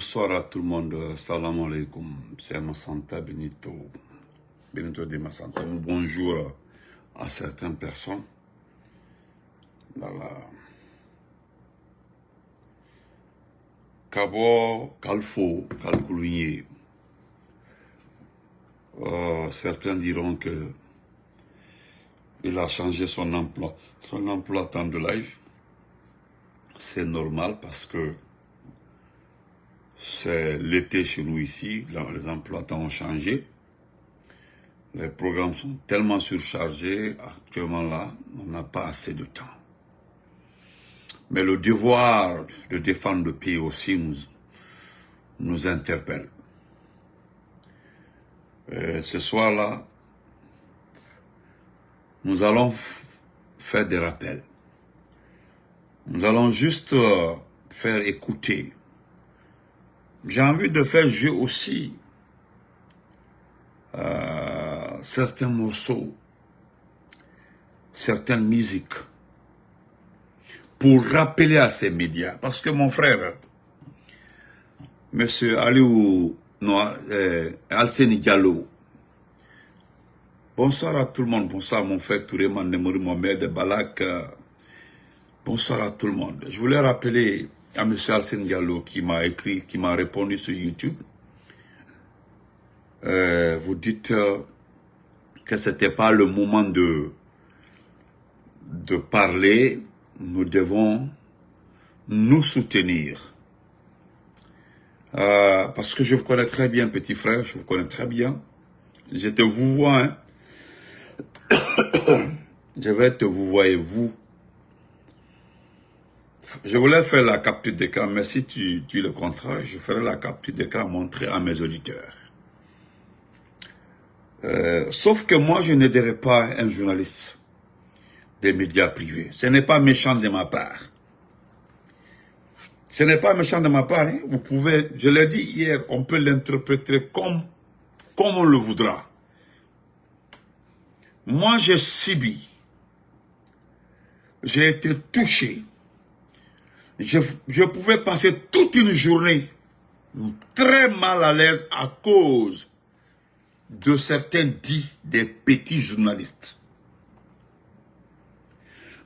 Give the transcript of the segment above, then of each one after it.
Bonsoir à tout le monde, salam alaikum, c'est Massanta Benito, Benito de Massanta. Bonjour à certaines personnes. Voilà. Kabo, Kalfo, Kalkouligné. Certains diront que il a changé son emploi temps de live. C'est normal parce que c'est l'été chez nous ici, les emplois ont changé. Les programmes sont tellement surchargés, actuellement là, on n'a pas assez de temps. Mais le devoir de défendre le pays aussi nous interpelle. Ce soir-là, nous allons faire des rappels. Nous allons juste faire écouter. J'ai envie de faire jouer aussi certains morceaux, certaines musiques, pour rappeler à ces médias. Parce que mon frère, Monsieur Aliou Alseni Diallo, bonsoir à tout le monde, bonsoir mon frère Touré Mandemori Mohamed Balak, bonsoir à tout le monde. Je voulais rappeler à M. Alseni Diallo qui m'a écrit, qui m'a répondu sur YouTube. Vous dites que ce n'était pas le moment de parler, nous devons nous soutenir. Parce que je vous connais très bien, petit frère, je vous connais très bien. Je te vous vois, hein. Je vais te vous voir, vous. Je voulais faire la capture d'écran, mais si tu dis le contraire, je ferai la capture d'écran montrer à mes auditeurs. Sauf que moi, je n'aiderai pas un journaliste des médias privés. Ce n'est pas méchant de ma part. Ce n'est pas méchant de ma part. Hein. Vous pouvez, je l'ai dit hier, on peut l'interpréter comme on le voudra. Moi, j'ai subi. J'ai été touché. Je pouvais passer toute une journée très mal à l'aise à cause de certains dits des petits journalistes.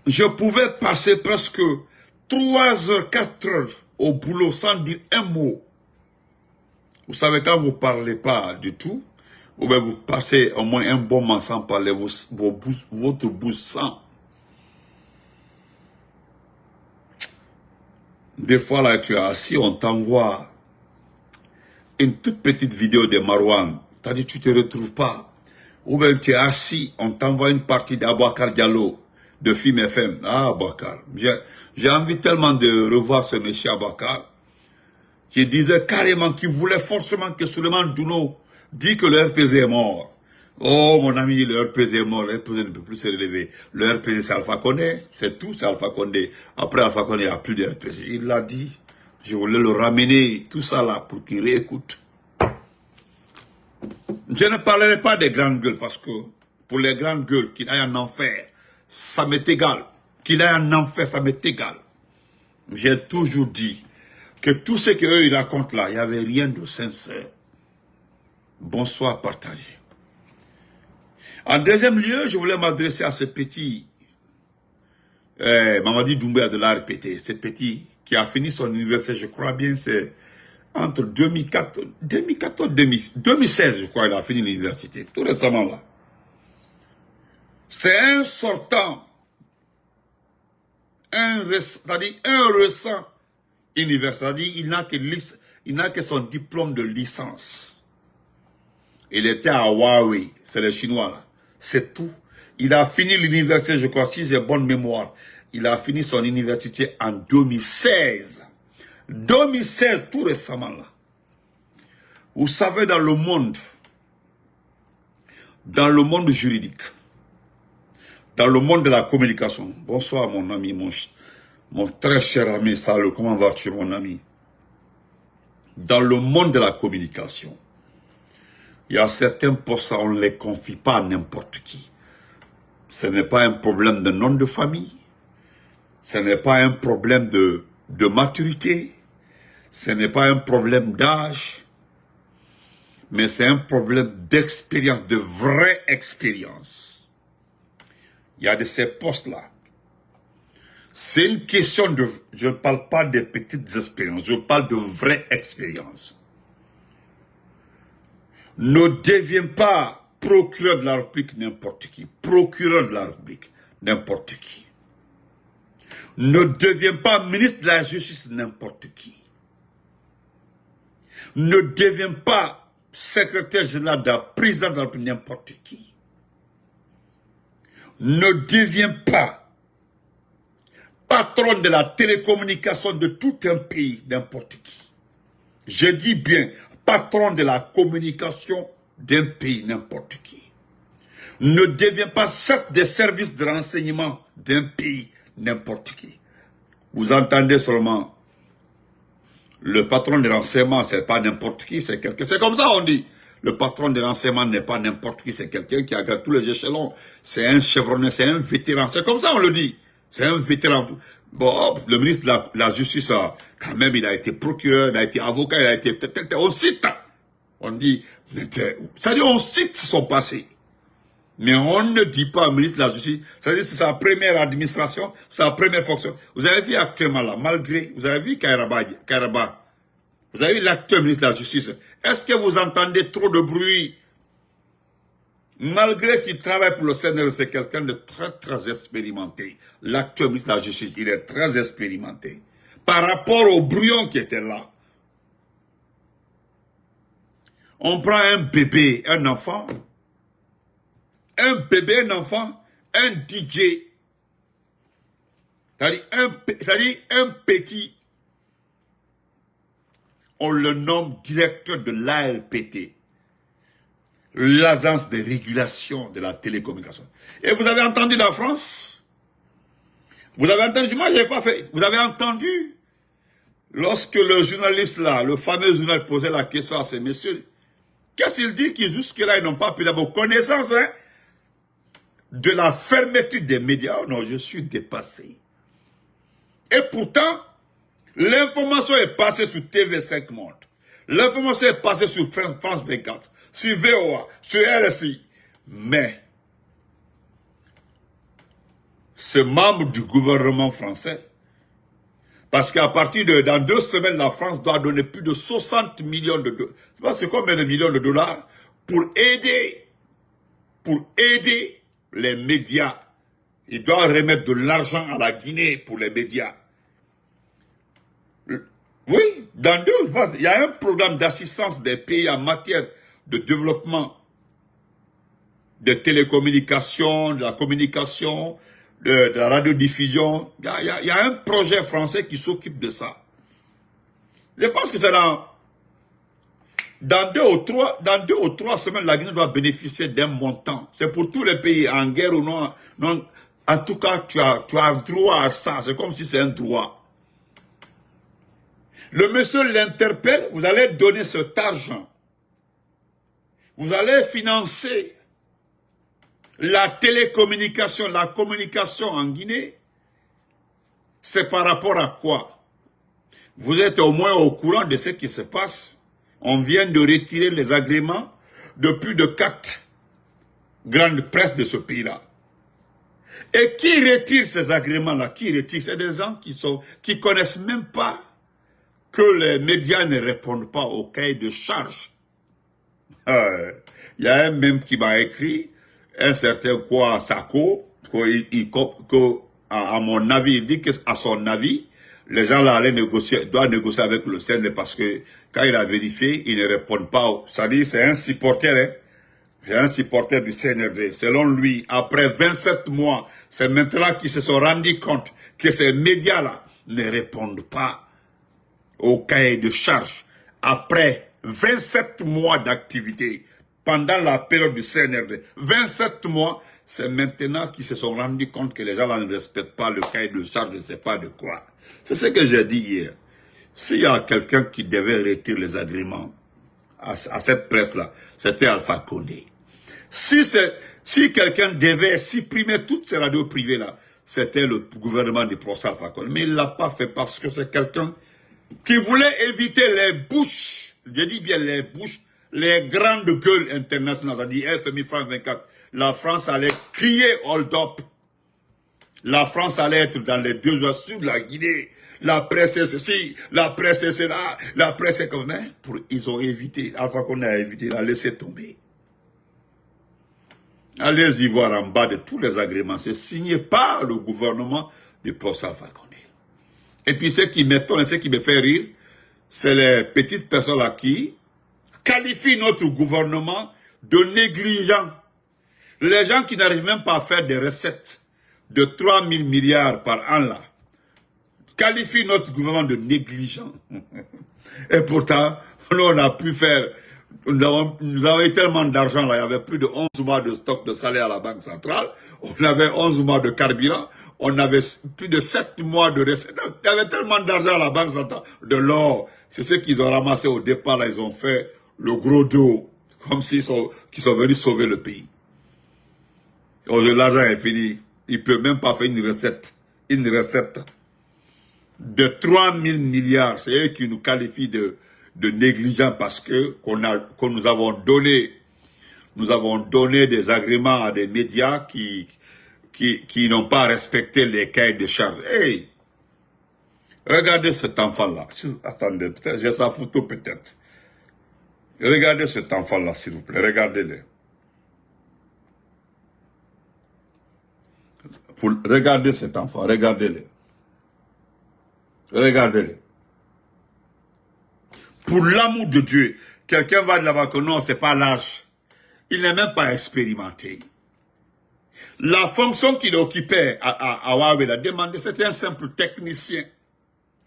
Je pouvais passer presque 3 heures, 4 heures au boulot sans dire un mot. Vous savez, quand vous ne parlez pas du tout, ou bien vous passez au moins un bon moment sans parler, votre bouche sent. Des fois, là, tu es assis, on t'envoie une toute petite vidéo de Marouane. Tu as dit, tu ne te retrouves pas. Ou bien tu es assis, on t'envoie une partie d'Abouakar Diallo, de Film FM. Ah, Abouakar. J'ai envie tellement de revoir ce monsieur Abouakar, qui disait carrément qu'il voulait forcément que Souleymane Douno dit que le RPG est mort. Oh, mon ami, le RPG est mort, le RPG ne peut plus se relever. Le RPG, c'est Alpha Condé, c'est tout, c'est Alpha Condé. Après Alpha Condé, il n'y a plus de RPG. Il l'a dit. Je voulais le ramener, tout ça là, pour qu'il réécoute. Je ne parlerai pas des grandes gueules, parce que pour les grandes gueules, qu'il aille en enfer, ça m'est égal. Qu'il aille en enfer, ça m'est égal. J'ai toujours dit que tout ce qu'eux ils racontent là, il n'y avait rien de sincère. Bonsoir, partagé. En deuxième lieu, je voulais m'adresser à ce petit Mamadi Doumbouya de l'ARPT, ce petit qui a fini son université, je crois bien, c'est entre 2016, je crois, il a fini l'université, tout récemment là. C'est un sortant, c'est-à-dire un récent universitaire, c'est-à-dire il n'a que son diplôme de licence. Il était à Huawei, c'est les Chinois là. C'est tout. Il a fini l'université, je crois, si j'ai bonne mémoire. Il a fini son université en 2016. 2016, tout récemment là. Vous savez, dans le monde juridique, dans le monde de la communication. Bonsoir mon ami, mon très cher ami, salut, comment vas-tu mon ami? Dans le monde de la communication, il y a certains postes, on ne les confie pas à n'importe qui. Ce n'est pas un problème de nom de famille. Ce n'est pas un problème de maturité. Ce n'est pas un problème d'âge, mais c'est un problème d'expérience, de vraie expérience. Il y a de ces postes-là. C'est une question de... Je ne parle pas des petites expériences, je parle de vraie expérience. Ne deviens pas procureur de la République n'importe qui. Procureur de la République n'importe qui. Ne deviens pas ministre de la Justice n'importe qui. Ne deviens pas secrétaire général de la présidence de la République n'importe qui. Ne deviens pas patron de la télécommunication de tout un pays n'importe qui. Je dis bien patron de la communication d'un pays n'importe qui. Ne deviens pas chef des services de renseignement d'un pays n'importe qui. Vous entendez seulement le patron de renseignement, c'est pas n'importe qui, c'est quelqu'un. C'est comme ça on dit. Le patron de renseignement n'est pas n'importe qui, c'est quelqu'un qui a tous les échelons. C'est un chevronné, c'est un vétéran. C'est comme ça on le dit. C'est un vétéran. Bon, le ministre de la Justice, quand même, il a été procureur, il a été avocat, il a été... On cite. On dit... C'est-à-dire, on cite son passé. Mais on ne dit pas au ministre de la Justice, c'est-à-dire c'est sa première administration, sa première fonction. Vous avez vu actuellement là, malgré, vous avez vu Kairaba, vous avez vu l'actuel ministre de la Justice. Est-ce que vous entendez trop de bruit? Malgré qu'il travaille pour le CNRD, c'est quelqu'un de très très expérimenté. L'actuel ministre de la Justice, il est très expérimenté. Par rapport au brouillon qui était là. On prend un bébé, un enfant, un DJ, c'est-à-dire un petit, on le nomme directeur de l'ALPT, l'agence de régulation de la télécommunication. Et vous avez entendu la France? Vous avez entendu, moi je n'ai pas fait, vous avez entendu, lorsque le journaliste là, le fameux journaliste posait la question à ces messieurs, qu'est-ce qu'il dit qu'ils jusque-là, ils n'ont pas pu d'avoir connaissance, hein, de la fermeture des médias? Oh non, je suis dépassé. Et pourtant, l'information est passée sur TV5 Monde. L'information est passée sur France 24, sur VOA, sur RFI. Mais, ce membre du gouvernement français, parce qu'à partir de, dans 2 semaines, la France doit donner plus de 60 millions de dollars. C'est combien de millions de dollars pour aider les médias. Il doit remettre de l'argent à la Guinée pour les médias. Oui, dans 2, il y a un programme d'assistance des pays en matière de développement de télécommunications, de la communication, de la radiodiffusion. Il y a un projet français qui s'occupe de ça. Je pense que c'est dans 2 ou 3 semaines, la Guinée doit bénéficier d'un montant. C'est pour tous les pays en guerre ou non. En tout cas, tu as droit à ça. C'est comme si c'est un droit. Le monsieur l'interpelle, vous allez donner cet argent. Vous allez financer la télécommunication, la communication en Guinée. C'est par rapport à quoi? Vous êtes au moins au courant de ce qui se passe. On vient de retirer les agréments de plus de 4 grandes presses de ce pays-là. Et qui retire ces agréments-là? Qui retire? C'est des gens qui connaissent même pas que les médias ne répondent pas au cahier de charge. Il y a un même qui m'a écrit, un certain quoi Sako, à mon avis, il dit qu'à son avis, les gens là doivent négocier avec le CNRD parce que quand il a vérifié, ils ne répondent pas. Ça dit, c'est un supporter, hein. C'est un supporter du CNRD. Selon lui, après 27 mois, c'est maintenant qu'ils se sont rendus compte que ces médias-là ne répondent pas au cahier de charge. Après 27 mois d'activité, pendant la période du CNRD, 27 mois, c'est maintenant qu'ils se sont rendus compte que les gens là ne respectent pas le cahier de charge, je ne sais pas de quoi. C'est ce que j'ai dit hier. S'il y a quelqu'un qui devait retirer les agréments à cette presse-là, c'était Alpha Condé. Si quelqu'un devait supprimer toutes ces radios privées-là, c'était le gouvernement du professeur Alpha Condé. Mais il ne l'a pas fait parce que c'est quelqu'un qui voulait éviter les bouches, je dis bien les bouches, les grandes gueules internationales, c'est-à-dire FMI, France 24, la France allait crier hold up. La France allait être dans les 2 heures sur la Guinée. La presse est ceci, la presse est cela, la presse est comme ça. Ils ont évité, à la fois qu'on a évité, ils ont laissé tomber. Allez-y voir en bas de tous les agréments, c'est signé par le gouvernement de Paul Alpha Condé. Et puis ce qui m'étonne, ce qui me fait rire, c'est les petites personnes là qui qualifient notre gouvernement de négligent. Les gens qui n'arrivent même pas à faire des recettes de 3 000 milliards par an là, qualifient notre gouvernement de négligent. Et pourtant, nous on a pu faire, nous avons eu tellement d'argent là, il y avait plus de 11 mois de stock de salaire à la Banque centrale, on avait 11 mois de carburant, on avait plus de 7 mois de recettes. Il y avait tellement d'argent à la Banque centrale, de l'or. C'est ce qu'ils ont ramassé au départ là, ils ont fait le gros dos, comme s'ils sont venus sauver le pays. L'argent est fini. Il ne peut même pas faire une recette de 3 000 milliards. C'est eux qui nous qualifient de négligents parce que nous avons donné des agréments à des médias qui n'ont pas respecté les cahiers de charges. Hey, regardez cet enfant-là. Attendez, peut-être j'ai sa photo peut-être. Regardez cet enfant-là, s'il vous plaît. Regardez-le. Regardez cet enfant, regardez-le. Regardez-le. Pour l'amour de Dieu, quelqu'un va de là-bas que non, c'est pas l'âge. Il n'est même pas expérimenté. La fonction qu'il occupait à Huawei, il a demandé, c'était un simple technicien.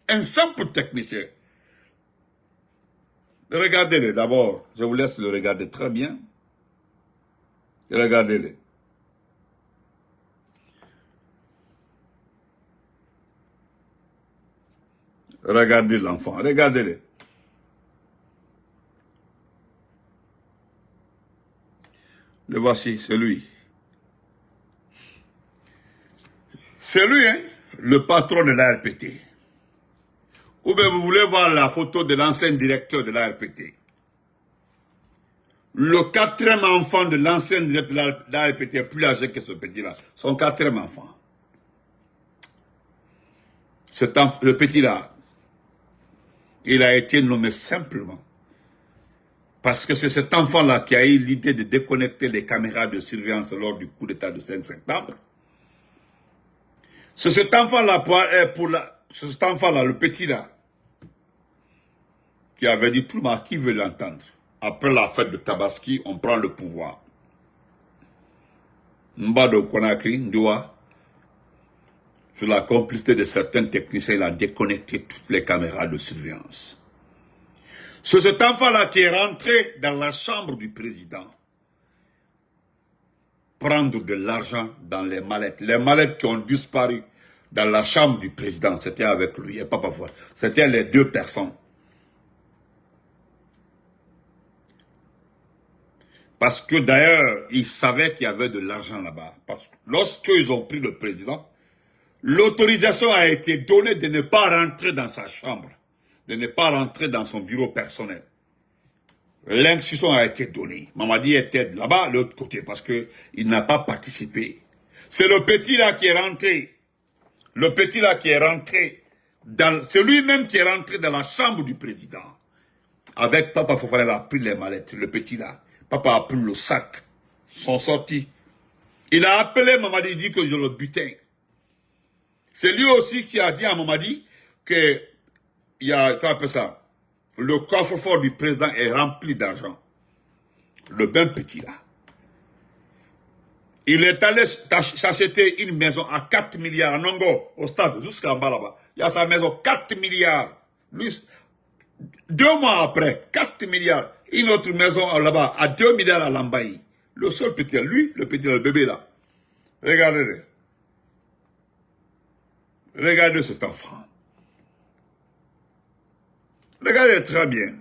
Un simple technicien. Regardez-le d'abord. Je vous laisse le regarder très bien. Regardez-le. Regardez l'enfant, regardez-le. Le voici, c'est lui. C'est lui, hein, le patron de l'ARPT. Ou bien vous voulez voir la photo de l'ancien directeur de l'ARPT. Le 4e enfant de l'ancien directeur de l'ARPT est plus âgé que ce petit-là. Son 4e enfant. Le petit-là, il a été nommé simplement parce que c'est cet enfant-là qui a eu l'idée de déconnecter les caméras de surveillance lors du coup d'État du 5 septembre. C'est cet enfant-là, cet enfant-là, le petit-là, qui avait dit tout le monde qui veut l'entendre. Après la fête de Tabaski, on prend le pouvoir. Mbado Konakri, Ndoua, sur la complicité de certains techniciens, il a déconnecté toutes les caméras de surveillance. C'est cet enfant-là qui est rentré dans la chambre du président, prendre de l'argent dans les mallettes. Les mallettes qui ont disparu dans la chambre du président, c'était avec lui, et pas parfois. C'était les 2 personnes. Parce que d'ailleurs, ils savaient qu'il y avait de l'argent là-bas. Parce que lorsqu'ils ont pris le président, l'autorisation a été donnée de ne pas rentrer dans sa chambre, de ne pas rentrer dans son bureau personnel. L'instruction a été donnée. Mamadi était là-bas, de l'autre côté, parce qu'il n'a pas participé. C'est le petit là qui est rentré. Le petit là qui est rentré. C'est lui-même qui est rentré dans la chambre du président. Avec Papa Fofana, il a pris les mallettes, le petit là. Papa a pris le sac. Ils sont sortis. Il a appelé Mamadi, il dit que je le butin. C'est lui aussi qui a dit à Mamadi que il y a, comment on appelle ça, le coffre-fort du président est rempli d'argent. Le ben petit là. Il est allé s'acheter une maison à 4 milliards à Nongo, au stade, jusqu'en bas là-bas. Il y a sa maison, 4 milliards. Lui, 2 mois après, 4 milliards. Une autre maison là-bas, à 2 milliards à Lambaye. Le seul petit, lui, le petit, le bébé là. Regardez-le. Regardez cet enfant. Regardez très bien.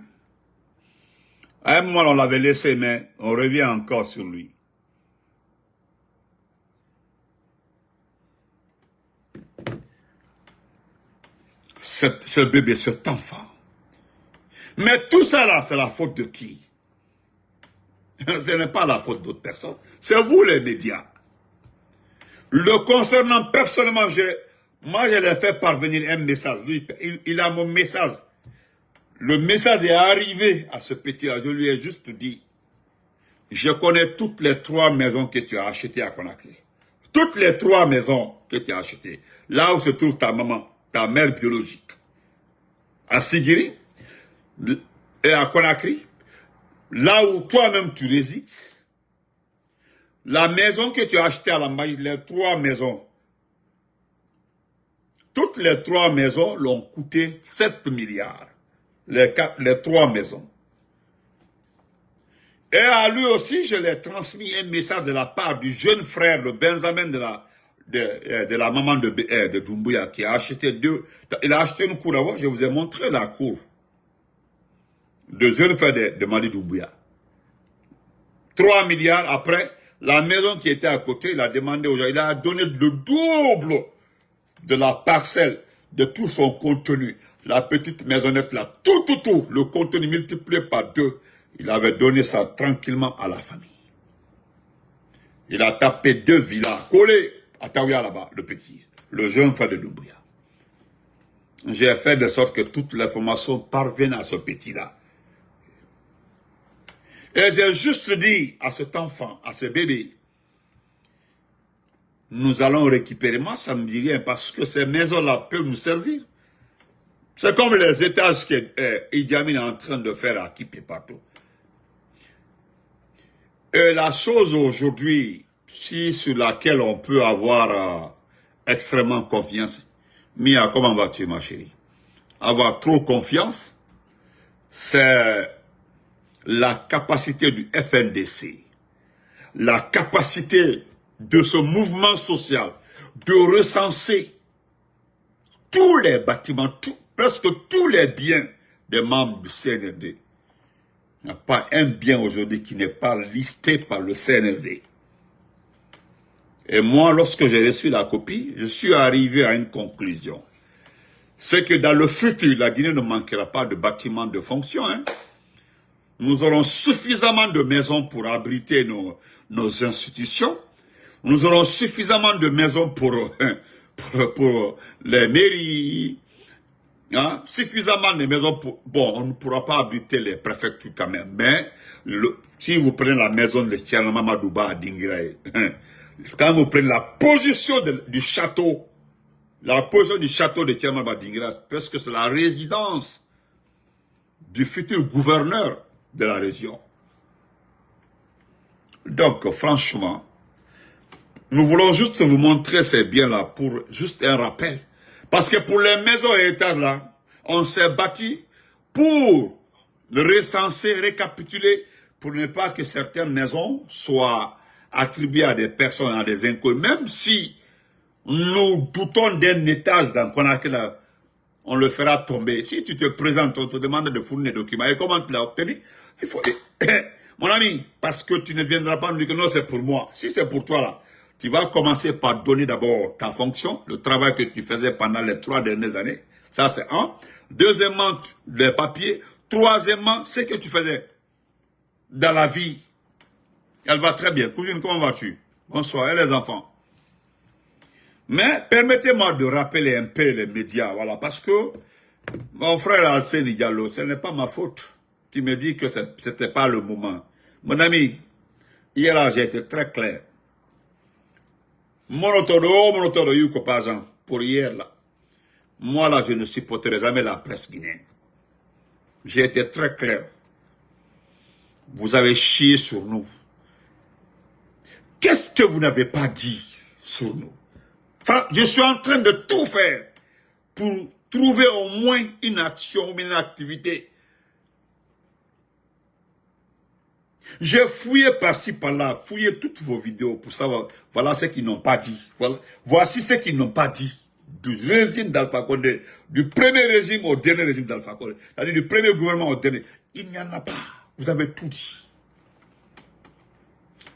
À un moment, on l'avait laissé, mais on revient encore sur lui. ce bébé, cet enfant. Mais tout ça là, c'est la faute de qui? Ce n'est pas la faute d'autres personnes. C'est vous les médias. Le concernant personnellement, moi je l'ai fait parvenir un message. Lui, il a mon message. Le message est arrivé à ce petit-là. Je lui ai juste dit, je connais toutes les 3 maisons que tu as achetées à Conakry. Toutes les 3 maisons que tu as achetées. Là où se trouve ta maman, ta mère biologique. À Sigiri et à Conakry. Là où toi-même tu résides. La maison que tu as achetée à la Maille, les 3 maisons. Toutes les 3 maisons l'ont coûté 7 milliards. Les 3 maisons. Et à lui aussi, je lui ai transmis un message de la part du jeune frère, le Benjamin de la maman de Doumbouya, qui a acheté il a acheté une cour avant, je vous ai montré la cour. De jeune frère de Mali Doumbouya. 3 milliards après, la maison qui était à côté, il a demandé aux gens, il a donné le double de la parcelle, de tout son contenu. La petite maisonnette là, tout, le contenu multiplié par 2. Il avait donné ça tranquillement à la famille. Il a tapé 2 villas collées à Taouya là-bas, le petit, le jeune frère de Doumbouya. J'ai fait de sorte que toute l'information parvienne à ce petit-là. Et j'ai juste dit à cet enfant, à ce bébé, nous allons récupérer. Moi, ça ne me dit rien parce que ces maisons-là peuvent nous servir. C'est comme les étages que Idi Amin est en train de faire à Kip et partout. Et la chose aujourd'hui, sur laquelle on peut avoir extrêmement confiance, Mia, comment vas-tu, ma chérie? Avoir trop confiance, c'est la capacité du FNDC, la capacité de ce mouvement social de recenser tous les bâtiments, presque tous les biens des membres du CNRD. Il n'y a pas un bien aujourd'hui qui n'est pas listé par le CNRD. Et moi, lorsque j'ai reçu la copie, je suis arrivé à une conclusion. C'est que dans le futur, la Guinée ne manquera pas de bâtiments de fonction. Hein. Nous aurons suffisamment de maisons pour abriter nos institutions. Nous aurons suffisamment de maisons pour les mairies. Hein? Suffisamment de maisons pour... Bon, on ne pourra pas abriter les préfectures quand même. Mais si vous prenez la maison de Tcherno Mamadouba à Dinguiraye, quand vous prenez la position du château, la position du château de Tcherno Mamadouba à Dinguiraye, parce que c'est la résidence du futur gouverneur de la région. Donc, franchement, nous voulons juste vous montrer ces biens-là pour juste un rappel. Parce que pour les maisons et étages là, on s'est battu pour recenser, récapituler, pour ne pas que certaines maisons soient attribuées à des personnes, à des inconnus. Même si nous doutons d'un étage dans Conakry là, on le fera tomber. Si tu te présentes, on te demande de fournir des documents. Et comment tu l'as obtenu? Il faut... Mon ami, parce que tu ne viendras pas nous dire que non, c'est pour moi. Si c'est pour toi là, tu vas commencer par donner d'abord ta fonction, le travail que tu faisais pendant les 3 dernières années. Ça, c'est un. Deuxièmement, les papiers. Troisièmement, ce que tu faisais dans la vie. Elle va très bien. Cousine, comment vas-tu? Bonsoir. Et les enfants? Mais permettez-moi de rappeler un peu les médias. Voilà, parce que mon frère Alcéne Diallo, ce n'est pas ma faute. Tu me dis que ce n'était pas le moment. Mon ami, hier, j'ai été très clair. Monotodo, Yuko Pazan, pour hier là. Moi là, je ne supporterai jamais la presse guinéenne. J'ai été très clair. Vous avez chié sur nous. Qu'est-ce que vous n'avez pas dit sur nous? Enfin, je suis en train de tout faire pour trouver au moins une action ou une activité. J'ai fouillé par-ci, par-là, fouillé toutes vos vidéos pour savoir, voilà ce qu'ils n'ont pas dit. Voilà, voici ce qu'ils n'ont pas dit. Du régime d'Alpha Condé, du premier régime au dernier régime d'Alpha Condé, c'est-à-dire du premier gouvernement au dernier. Il n'y en a pas. Vous avez tout dit.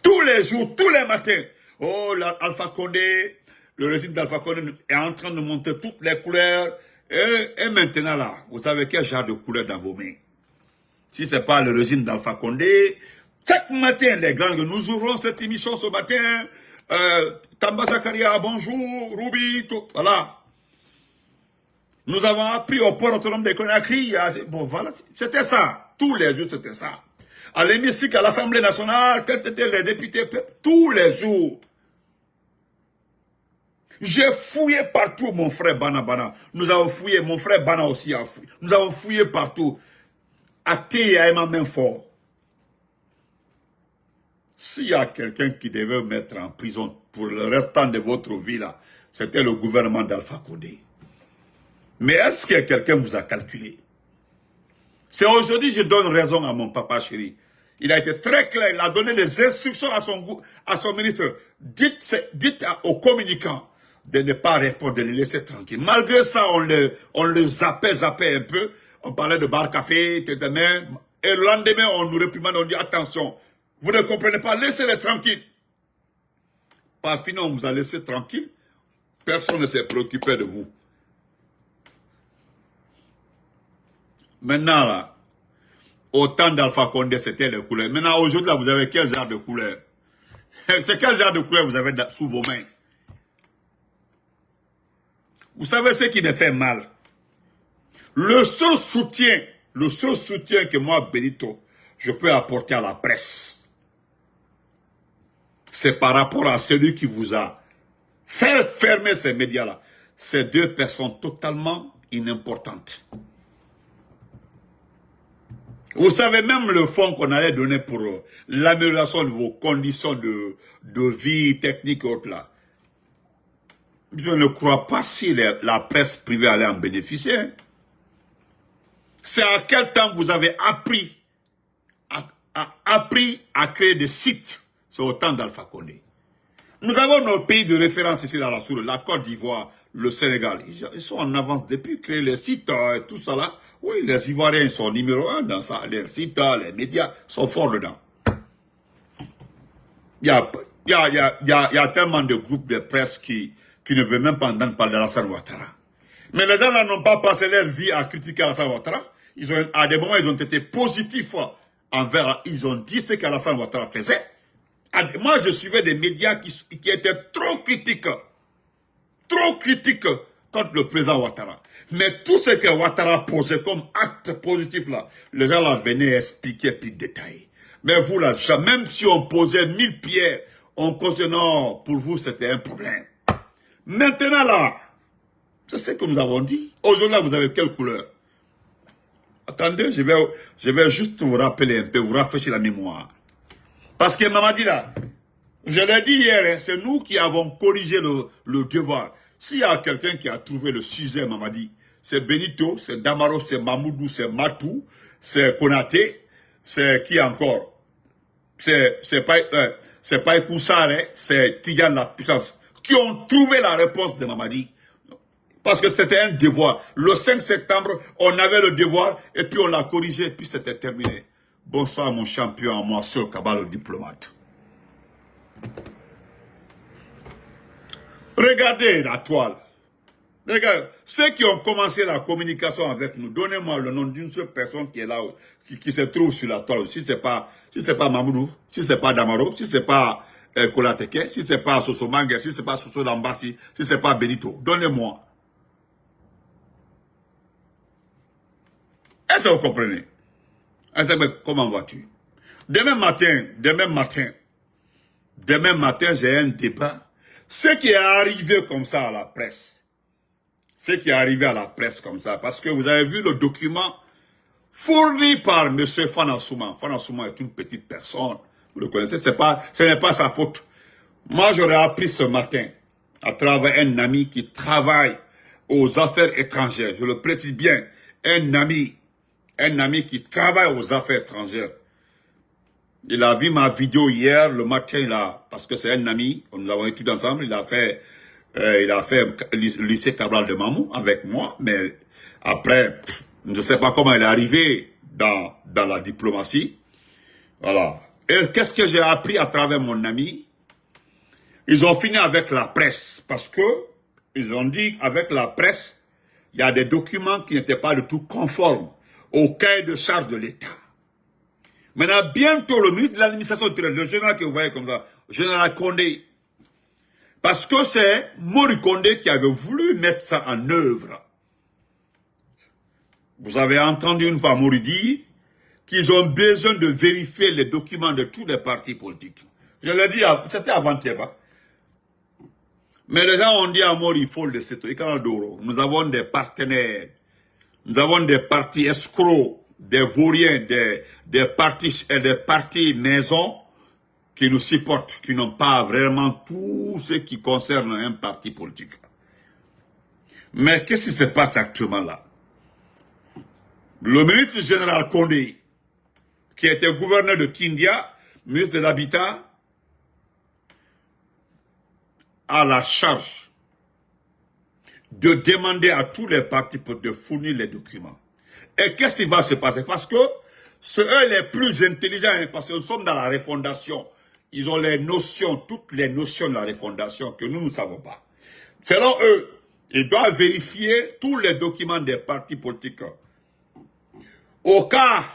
Tous les jours, tous les matins. Oh, Alpha Condé, le régime d'Alpha Condé est en train de monter toutes les couleurs. Et maintenant là, vous savez quel genre de couleur dans vos mains? Si ce n'est pas le régime d'Alpha Condé, chaque matin, les grands, nous ouvrons cette émission ce matin. Tamba Zakaria, bonjour, Ruby, tout, voilà. Nous avons appris au port autonome de Conakry. Bon, voilà, c'était ça. Tous les jours, c'était ça. À l'hémicycle, à l'Assemblée nationale, les députés, tous les jours. J'ai fouillé partout, mon frère Bana. Nous avons fouillé, mon frère Bana aussi a fouillé. Nous avons fouillé partout. Athée a ma main fort. S'il y a quelqu'un qui devait vous mettre en prison pour le restant de votre vie, là, c'était le gouvernement d'Alpha Condé. Mais est-ce que quelqu'un vous a calculé? C'est aujourd'hui que je donne raison à mon papa chéri. Il a été très clair, il a donné des instructions à son ministre. Dites aux communicants de ne pas répondre, de les laisser tranquilles. Malgré ça, on le zappait un peu. On parlait de bar café, et le lendemain, on nous réprimande, on dit attention, vous ne comprenez pas, laissez-les tranquilles. Par fin, on vous a laissé tranquille. Personne ne s'est préoccupé de vous. Maintenant, là, au temps d'Alpha Condé, c'était les couleurs. Maintenant, aujourd'hui, là, vous avez quel genre de couleur? C'est quel genre de couleur vous avez sous vos mains? Vous savez ce qui me fait mal? Le seul soutien que moi, Benito, je peux apporter à la presse, c'est par rapport à celui qui vous a fait fermer ces médias-là. Ces deux personnes totalement inimportantes. Vous savez, même le fonds qu'on allait donner pour l'amélioration de vos conditions de vie technique et autres là, je ne crois pas si la presse privée allait en bénéficier. C'est à quel temps vous avez appris à créer des sites. C'est au temps d'Alpha Condé. Nous avons nos pays de référence ici dans la Source, la Côte d'Ivoire, le Sénégal. Ils sont en avance depuis créer les sites et tout ça là. Oui, les Ivoiriens sont numéro 1 dans ça. Les sites, les médias sont forts dedans. Il y a tellement de groupes de presse qui ne veulent même pas entendre parler d'Alassane Ouattara. Mais les gens n'ont pas passé leur vie à critiquer Alassane Ouattara. À des moments, ils ont été positifs envers. Ils ont dit ce qu'Alassane Ouattara faisait. Moi, je suivais des médias qui étaient trop critiques contre le président Ouattara. Mais tout ce que Ouattara posait comme acte positif là, les gens là venaient expliquer puis détailler. Mais vous là, même si on posait 1000 pierres, on causait non, pour vous c'était un problème. Maintenant là, c'est ce que nous avons dit. Aujourd'hui là, vous avez quelle couleur? Attendez, je vais juste vous rappeler un peu, vous rafraîchir la mémoire. Parce que Mamadi là, je l'ai dit hier, c'est nous qui avons corrigé le devoir. S'il y a quelqu'un qui a trouvé le sujet, Mamadi, c'est Benito, c'est Damaro, c'est Mamoudou, c'est Matou, c'est Konaté, c'est qui encore? C'est pas Koussare, c'est Tidjane la puissance, qui ont trouvé la réponse de Mamadi. Parce que c'était un devoir. Le 5 septembre, on avait le devoir, et puis on l'a corrigé, et puis c'était terminé. Bonsoir mon champion, moi seul, Kaba le diplomate. Regardez la toile. Regardez, ceux qui ont commencé la communication avec nous, donnez-moi le nom d'une seule personne qui est là, qui se trouve sur la toile. Si c'est pas Mamoudou, si c'est pas Damaro, si c'est pas Kolateke, si c'est pas Soso Manga, si c'est pas Soso Dambasi, si c'est pas Benito, donnez-moi. Est-ce que vous comprenez? Comment vas-tu? Demain matin, j'ai un débat. Ce qui est arrivé comme ça à la presse, parce que vous avez vu le document fourni par M. Fanasouma. Fanasouma est une petite personne, vous le connaissez, ce n'est pas sa faute. Moi, j'aurais appris ce matin, à travers un ami qui travaille aux affaires étrangères, je le précise bien, un ami qui travaille aux affaires étrangères. Il a vu ma vidéo hier, le matin, là, parce que c'est un ami, nous avons étudié ensemble, il a fait le lycée Cabral de Mamou avec moi, mais après, je ne sais pas comment il est arrivé dans la diplomatie. Voilà. Et qu'est-ce que j'ai appris à travers mon ami? Ils ont fini avec la presse, parce que ils ont dit avec la presse, il y a des documents qui n'étaient pas du tout conformes au cahier de charge de l'État. Maintenant, bientôt, le ministre de l'administration, le général que vous voyez comme ça, le général Condé, parce que c'est Mori Condé qui avait voulu mettre ça en œuvre. Vous avez entendu une fois Mori dire qu'ils ont besoin de vérifier les documents de tous les partis politiques. Je l'ai dit, c'était avant-hier. Mais les gens ont dit à Mori, il faut le laisser. Nous avons des partenaires, nous avons des partis escrocs, des vauriens, des partis maisons qui nous supportent, qui n'ont pas vraiment tout ce qui concerne un parti politique. Mais qu'est-ce qui se passe actuellement là? Le ministre général Condé, qui était gouverneur de Kindia, ministre de l'Habitat, a la charge de demander à tous les partis de fournir les documents. Et qu'est-ce qui va se passer? Parce que c'est eux les plus intelligents, parce que nous sommes dans la refondation. Ils ont les notions, toutes les notions de la refondation que nous ne savons pas. Selon eux, ils doivent vérifier tous les documents des partis politiques. Au cas,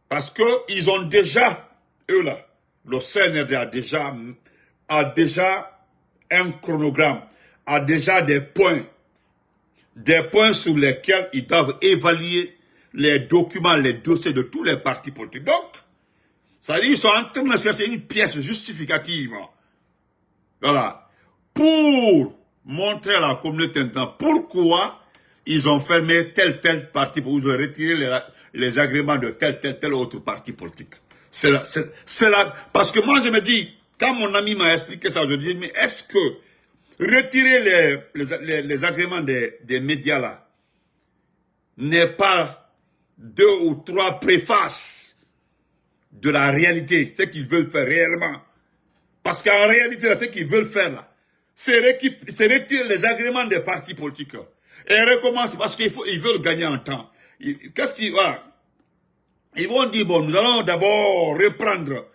parce qu'ils ont déjà, eux là, le CNRD a déjà un chronogramme, a déjà des points sur lesquels ils doivent évaluer les documents, les dossiers de tous les partis politiques. Donc, ça veut dire qu'ils sont en train de chercher une pièce justificative. Voilà. Pour montrer à la communauté internationale pourquoi ils ont fermé tel parti, pour ils ont retiré les agréments de tel autre parti politique. C'est là, parce que moi je me dis, quand mon ami m'a expliqué ça, je dis, mais est-ce que retirer les agréments des médias là n'est pas 2 ou 3 préfaces de la réalité, ce qu'ils veulent faire réellement? Parce qu'en réalité, ce qu'ils veulent faire là, c'est retirer les agréments des partis politiques. Et recommencer parce qu'ils veulent gagner en temps. Qu'est-ce qu'ils vont? Ils vont dire, bon, nous allons d'abord reprendre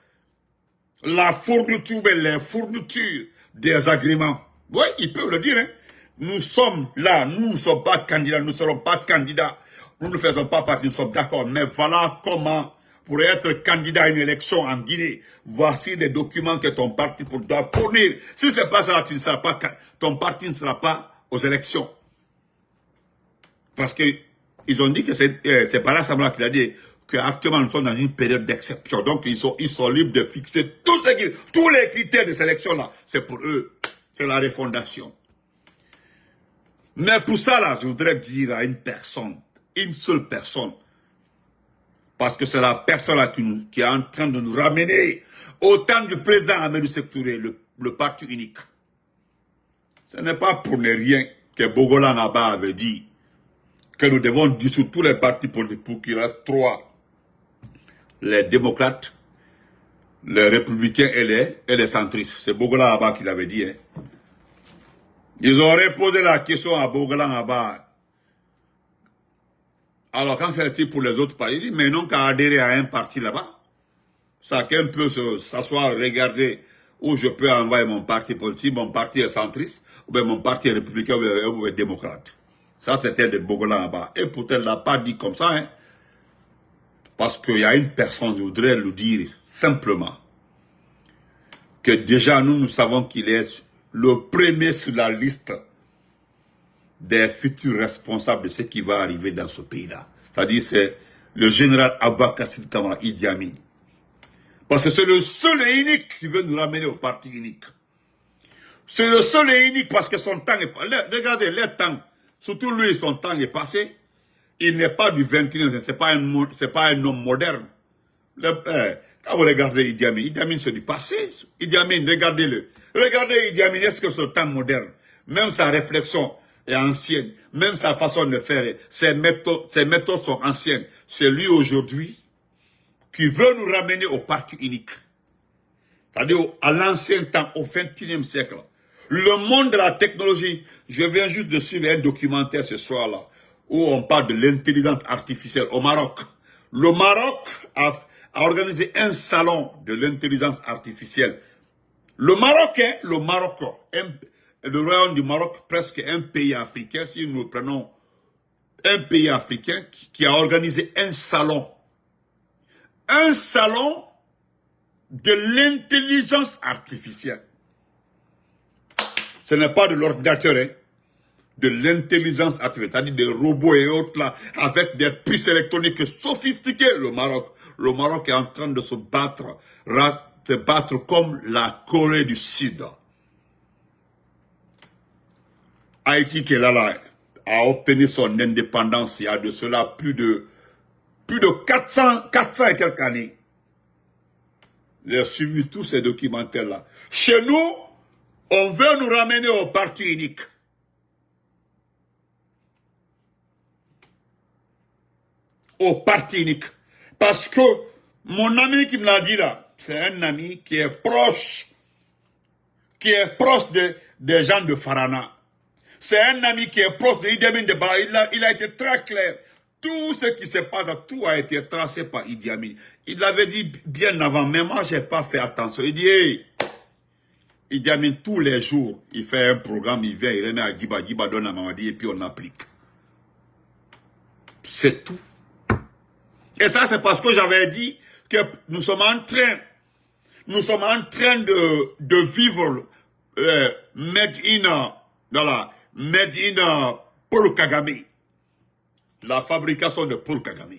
la fourniture, les fournitures des agréments. Oui, ils peuvent le dire. Hein. Nous sommes là, nous ne sommes pas candidats, nous ne serons pas candidats. Nous ne faisons pas partie, nous sommes d'accord. Mais voilà comment, pour être candidat à une élection en Guinée, voici les documents que ton parti doit fournir. Si ce n'est pas ça, tu ne seras pas, ton parti ne sera pas aux élections. Parce qu'ils ont dit que c'est par là qu'il a dit qu'actuellement nous sommes dans une période d'exception. Donc ils sont libres de fixer tous les critères de sélection là. C'est pour eux. C'est la refondation. Mais pour ça là, je voudrais dire à une personne, une seule personne, parce que c'est la personne là qui est en train de nous ramener au temps du président Amadou Sékou Touré, le parti unique. Ce n'est pas pour ne rien que Bogola Naba avait dit que nous devons dissoudre tous les partis politiques pour qu'il reste 3. Les démocrates, les républicains et les centristes. C'est Bogola Naba qui l'avait dit. Hein. Ils ont reposé la question à Bogola Naba. Alors quand c'était pour les autres partis, il dit, mais non qu'à adhérer à un parti là-bas. Chacun peut s'asseoir, regarder où je peux envoyer mon parti politique, mon parti est centriste, ou bien mon parti est républicain ou démocrate. Ça, c'était de Bogola là-bas. Et pourtant, il ne l'a pas dit comme ça. Hein. Parce qu'il y a une personne, je voudrais le dire simplement, que déjà, nous savons qu'il est le premier sur la liste des futurs responsables de ce qui va arriver dans ce pays-là. C'est-à-dire, c'est le général Abakassid Kamara Idi Amin. Parce que c'est le seul et unique qui veut nous ramener au parti unique. C'est le seul et unique parce que son temps est... Regardez, les temps... Surtout lui, son temps est passé. Il n'est pas du 21e, c'est pas un homme moderne. Quand vous regardez Idi Amin c'est du passé. Idi Amin, regardez-le. Regardez Idi Amin, est-ce que c'est un temps moderne? Même sa réflexion est ancienne. Même sa façon de faire, ses méthodes sont anciennes. C'est lui aujourd'hui qui veut nous ramener au parti unique. C'est-à-dire à l'ancien temps, au 21e siècle. Le monde de la technologie, je viens juste de suivre un documentaire ce soir-là, où on parle de l'intelligence artificielle au Maroc. Le Maroc a organisé un salon de l'intelligence artificielle. Le Maroc, le royaume du Maroc, presque un pays africain, si nous prenons un pays africain qui a organisé un salon de l'intelligence artificielle. Ce n'est pas de l'ordinateur, hein, de l'intelligence artificielle, c'est-à-dire des robots et autres là, avec des puces électroniques sophistiquées. Le Maroc est en train de se battre comme la Corée du Sud. Haïti, qui est là, a obtenu son indépendance il y a de cela plus de 400 et quelques années. J'ai suivi tous ces documentaires-là. Chez nous, on veut nous ramener au parti unique. Au parti unique. Parce que mon ami qui me l'a dit là, c'est un ami qui est proche des gens de Farana. C'est un ami qui est proche de Idi Amin Dada. Il a été très clair. Tout ce qui se passe, tout a été tracé par Idi Amin. Il l'avait dit bien avant, mais moi, je n'ai pas fait attention. Il dit, hey, Idi Amin, tous les jours, il fait un programme, il vient, il remet à Djiba donne à Mamadi, et puis on applique. C'est tout. Et ça, c'est parce que j'avais dit que nous sommes en train de vivre Made in Paul Kagame. La fabrication de Paul Kagame.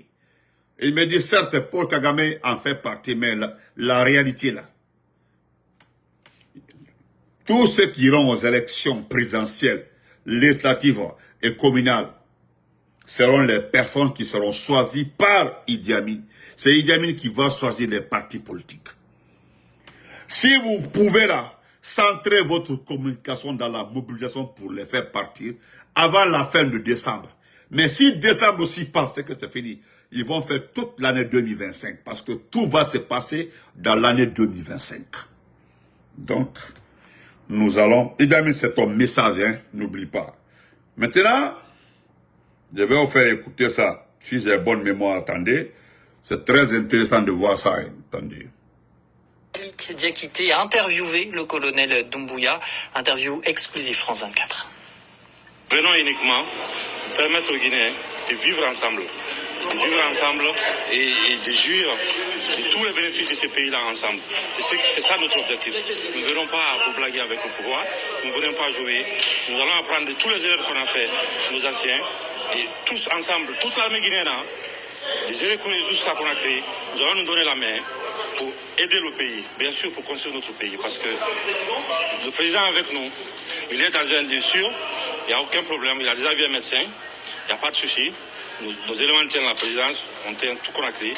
Il me dit, certes, Paul Kagame en fait partie, mais la réalité là. Tous ceux qui iront aux élections présidentielles, législatives et communales seront les personnes qui seront choisies par Idi Amin. C'est Idi Amin qui va choisir les partis politiques. Si vous pouvez là, centrer votre communication dans la mobilisation pour les faire partir avant la fin de décembre. Mais si décembre aussi passe, c'est que c'est fini. Ils vont faire toute l'année 2025 parce que tout va se passer dans l'année 2025. Donc, nous allons... Idi Amin, c'est ton message, hein, n'oublie pas. Maintenant, je vais vous faire écouter ça. Si j'ai bonne mémoire, attendez. C'est très intéressant de voir ça, hein, attendez. Malik Diakité a interviewé le colonel Doumbouya. Interview exclusive France 24. Venons uniquement permettre aux Guinéens de vivre ensemble. Et de jouir de tous les bénéfices de ce pays-là ensemble. C'est ça notre objectif. Nous ne venons pas pour blaguer avec le pouvoir, nous ne venons pas jouer. Nous allons apprendre de tous les erreurs qu'on a fait, nos anciens, et tous ensemble, toute l'armée guinéenne, des erreurs jusqu'à qu'on a créées, nous allons nous donner la main pour aider le pays, bien sûr pour construire notre pays, parce que le président avec nous, il est dans un lieu sûr, il n'y a aucun problème, il a déjà vu un médecin, il n'y a pas de souci. Nos éléments tiennent la présidence, on tient tout Conakry,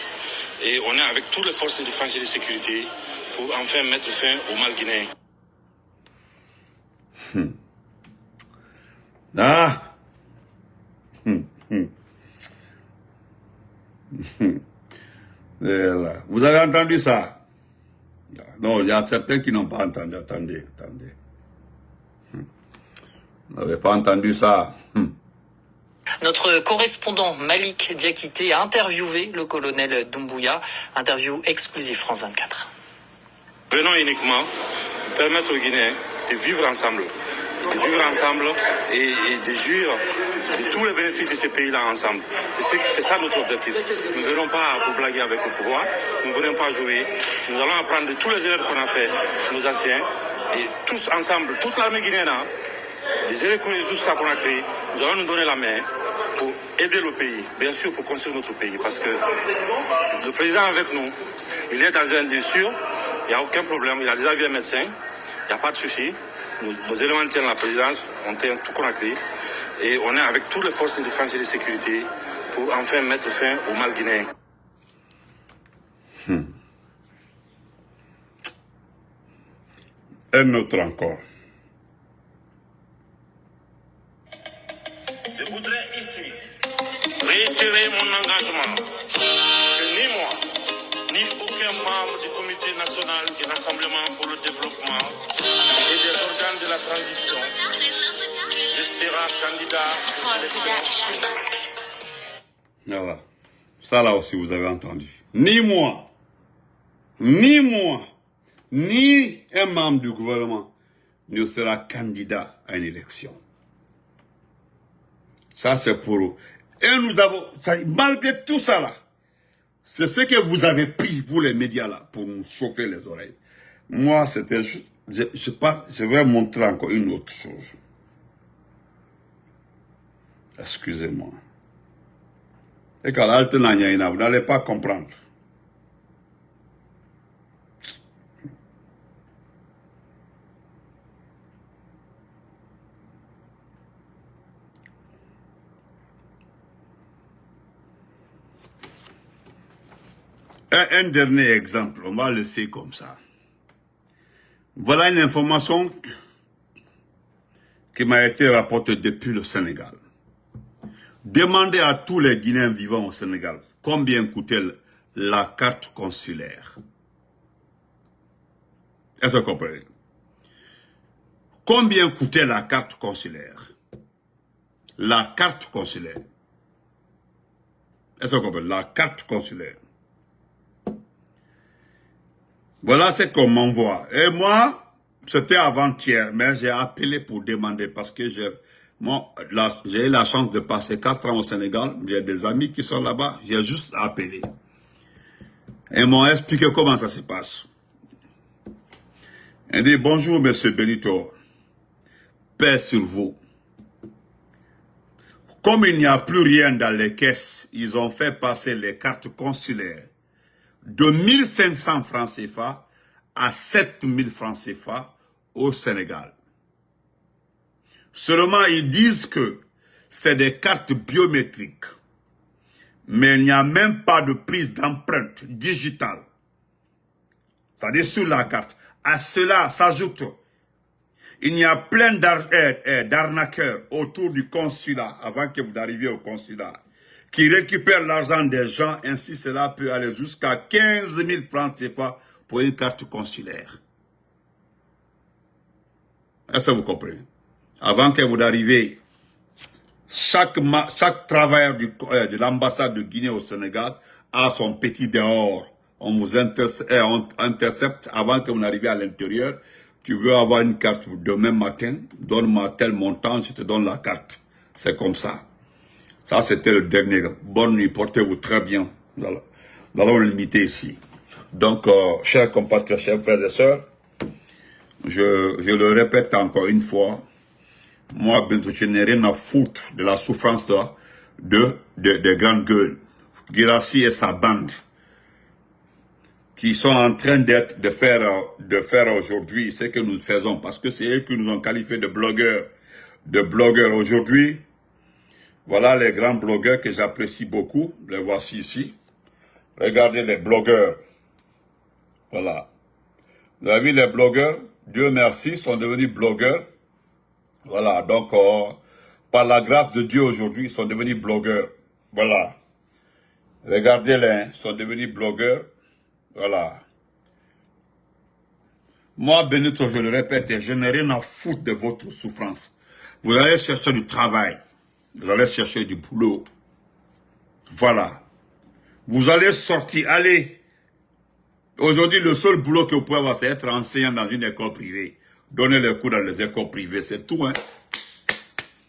et on est avec toutes les forces de défense et de sécurité pour enfin mettre fin au mal guinéen. Vous avez entendu ça? Non, il y a certains qui n'ont pas entendu. Attendez. Vous n'avez pas entendu ça? Notre correspondant Malik Diakité a interviewé le colonel Doumbouya. Interview exclusive France 24. Venons uniquement permettre aux Guinéens de vivre ensemble. Et de jouir de tous les bénéfices de ce pays-là ensemble. C'est ça notre objectif. Nous ne venons pas pour blaguer avec le pouvoir, nous ne venons pas jouer. Nous allons apprendre de tous les erreurs qu'on a fait, nos anciens, et tous ensemble, toute l'armée guinéenne, des erreurs jusqu'à qu'on a créées, nous allons nous donner la main pour aider le pays, bien sûr pour construire notre pays, parce que le président avec nous, il est dans un lieu sûr, il n'y a aucun problème, il a déjà vu un médecin, il n'y a pas de souci. Nos éléments tiennent la présidence, on tient tout Conakry, et on est avec toutes les forces de défense et de sécurité pour enfin mettre fin au mal guinéen. Un autre encore. Je voudrais ici réitérer mon engagement que ni moi, ni aucun membre du comité national du Rassemblement pour le développement et des organes de la transition ne sera candidat à l'élection. Voilà. Ça là aussi vous avez entendu. Ni un membre du gouvernement ne sera candidat à une élection. Ça, c'est pour eux. Et nous avons, malgré tout ça là, c'est ce que vous avez pris, vous les médias là, pour nous chauffer les oreilles. Moi, c'était juste, je vais montrer encore une autre chose. Excusez-moi. Et quand vous n'allez pas comprendre. Un dernier exemple, on va laisser comme ça. Voilà une information qui m'a été rapportée depuis le Sénégal. Demandez à tous les Guinéens vivant au Sénégal combien coûtait la carte consulaire. Est-ce que vous comprenez? Combien coûtait la carte consulaire? La carte consulaire. Est-ce que vous comprenez? La carte consulaire. Voilà ce qu'on m'envoie. Et moi, c'était avant-hier, mais j'ai appelé pour demander parce que j'ai eu la chance de passer 4 ans au Sénégal. J'ai des amis qui sont là-bas. J'ai juste appelé. Et ils m'ont expliqué comment ça se passe. Il dit, bonjour, monsieur Benito. Paix sur vous. Comme il n'y a plus rien dans les caisses, ils ont fait passer les cartes consulaires de 1500 francs CFA à 7000 francs CFA au Sénégal. Seulement, ils disent que c'est des cartes biométriques. Mais il n'y a même pas de prise d'empreinte digitale. C'est-à-dire sur la carte. À cela s'ajoute, il y a plein d'arnaqueurs autour du consulat, avant que vous arriviez au consulat, qui récupèrent l'argent des gens, ainsi cela peut aller jusqu'à 15 000 francs CFA pour une carte consulaire. Est-ce que vous comprenez? Avant que vous arriviez, chaque travailleur de l'ambassade de Guinée au Sénégal a son petit dehors. On vous intercepte avant que vous n'arriviez à l'intérieur. Tu veux avoir une carte demain matin, donne-moi tel montant, je te donne la carte. C'est comme ça. Ça, c'était le dernier. Bonne nuit, portez-vous très bien. Nous allons limiter ici. Donc, chers compatriotes, chers frères et sœurs, je le répète encore une fois, moi, je n'ai rien à foutre de la souffrance de grandes gueules. Guirassy et sa bande, qui sont en train de faire aujourd'hui ce que nous faisons, parce que c'est eux qui nous ont qualifiés de blogueurs. Aujourd'hui. Voilà les grands blogueurs que j'apprécie beaucoup. Les voici ici. Regardez les blogueurs. Voilà. Vous avez vu les blogueurs, Dieu merci, sont devenus blogueurs. Voilà, donc par la grâce de Dieu aujourd'hui, ils sont devenus blogueurs. Voilà. Regardez-les, ils sont devenus blogueurs. Voilà. Moi, Benito, je le répète, je n'ai rien à foutre de votre souffrance. Vous allez chercher du travail. Vous allez chercher du boulot. Voilà. Vous allez sortir, allez. Aujourd'hui, le seul boulot que vous pouvez avoir, c'est être enseignant dans une école privée. Donner les cours dans les écoles privées, c'est tout, hein.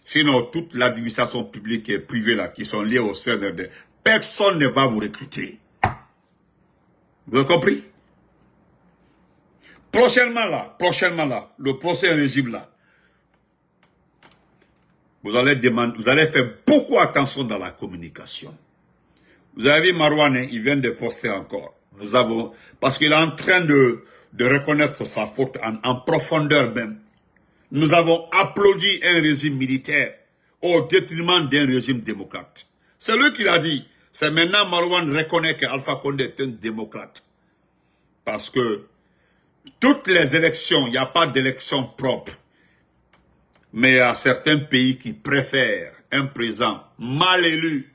Sinon, toute l'administration publique et privée, là, qui sont liées au CNRD, personne ne va vous recruter. Vous avez compris? Prochainement, là, le prochain régime, là, vous allez faire beaucoup attention dans la communication. Vous avez vu Marouane, il vient de poster encore. Parce qu'il est en train de reconnaître sa faute en profondeur même. Nous avons applaudi un régime militaire au détriment d'un régime démocrate. C'est lui qui l'a dit. C'est maintenant Marouane reconnaît que Alpha Condé est un démocrate. Parce que toutes les élections, il n'y a pas d'élection propre. Mais il y a certains pays qui préfèrent un président mal élu,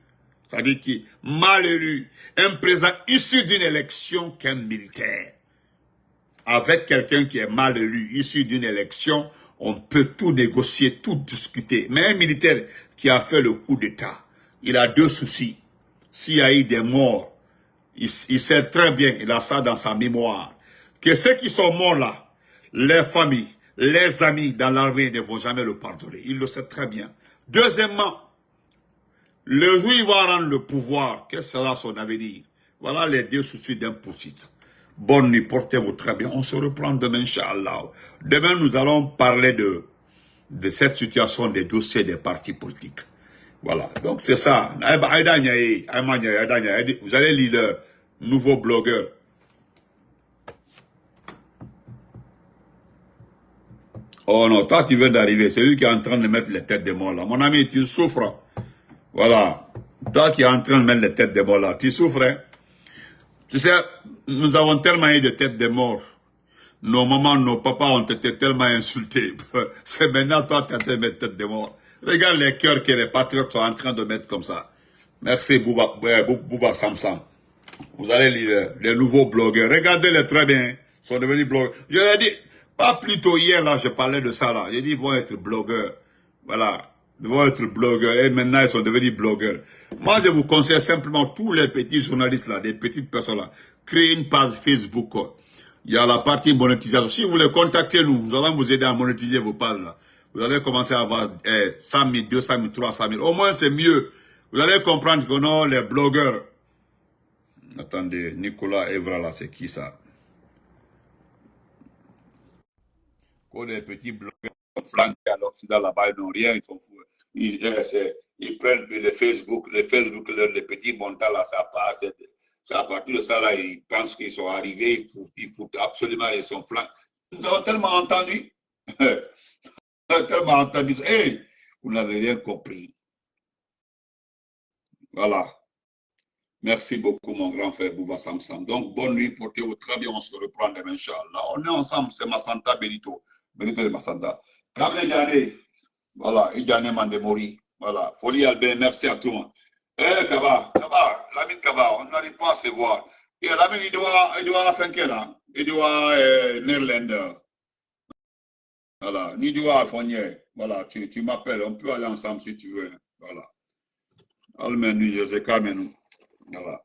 c'est-à-dire qui est mal élu, un président issu d'une élection qu'un militaire. Avec quelqu'un qui est mal élu, issu d'une élection, on peut tout négocier, tout discuter. Mais un militaire qui a fait le coup d'État, il a deux soucis. S'il y a eu des morts, il sait très bien, il a ça dans sa mémoire, que ceux qui sont morts là, les familles, Les amis dans l'armée ne vont jamais le pardonner. Il le sait très bien. Deuxièmement, le jour où il va rendre le pouvoir, quel sera son avenir? Voilà les deux soucis d'un poursuite. Bonne nuit, portez-vous très bien. On se reprend demain, Inch'Allah. Demain, nous allons parler de cette situation des dossiers des partis politiques. Voilà. Donc, c'est ça. Vous allez lire le nouveau blogueur. Oh non, toi, tu viens d'arriver. C'est lui qui est en train de mettre les têtes des morts là. Mon ami, tu souffres. Voilà. Toi qui es en train de mettre les têtes des morts là, tu souffres. Hein? Tu sais, nous avons tellement eu de têtes des morts. Nos mamans, nos papas ont été tellement insultés. C'est maintenant toi qui es en train de mettre tête des morts. Regarde les cœurs que les patriotes sont en train de mettre comme ça. Merci Bouba Samsam. Vous allez lire les nouveaux blogueurs. Regardez-les très bien. Ils sont devenus blogueurs. Je l'ai dit, pas plus tôt hier, là, je parlais de ça, là. J'ai dit, ils vont être blogueurs. Voilà. Ils vont être blogueurs. Et maintenant, ils sont devenus blogueurs. Moi, je vous conseille simplement, tous les petits journalistes, là, des petites personnes, là, créez une page Facebook, quoi. Il y a la partie monétisation. Si vous voulez contacter nous allons vous aider à monétiser vos pages, là. Vous allez commencer à avoir 100 000, 200 000, 300 000. Au moins, c'est mieux. Vous allez comprendre que non, les blogueurs. Attendez, Nicolas Evra, là, c'est qui ça? Quand les petits blogueurs flanqués à l'Occident, là-bas, ils n'ont rien, ils sont fous. Ils prennent les Facebook, les petits montants, là, c'est à partir de ça, là, ils pensent qu'ils sont arrivés, ils foutent absolument, ils sont flanqués. Nous avons tellement entendu. Tellement entendu. Hey, vous n'avez rien compris. Voilà. Merci beaucoup, mon grand frère Bouba Samsam. Donc, bonne nuit, portez-vous très bien. On se reprend demain, Inch'Allah. On est ensemble, c'est Massanta Benito. Benito de Massanta. Kamel Diane. Voilà, Idjane Mandemori. Voilà. Folie Albert, merci à tout le monde. Eh, Kaba, Lamine Kaba, on n'arrive pas à se voir. Et Lamine, il doit faire quel là? Il doit néerlandais. Voilà, ni doit Alphonier. Voilà, tu m'appelles, on peut aller ensemble si tu veux. Voilà. Almenu, José Kamenu. Voilà.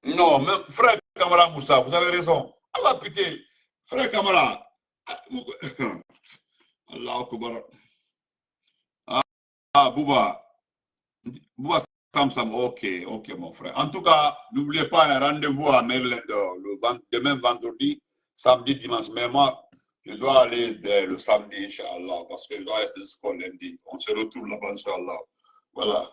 Non, mais frère Kamara Moussa, vous avez raison. Ah putain, frère Kamara. Allah Akbar. Bouba. Bouba Samsam, ok, mon frère. En tout cas, n'oubliez pas un rendez-vous à Maryland demain vendredi, samedi, dimanche. Mais moi, je dois aller le samedi, Inch'Allah, parce que je dois rester jusqu'au lundi. On se retrouve là-bas, Inch'Allah. Voilà.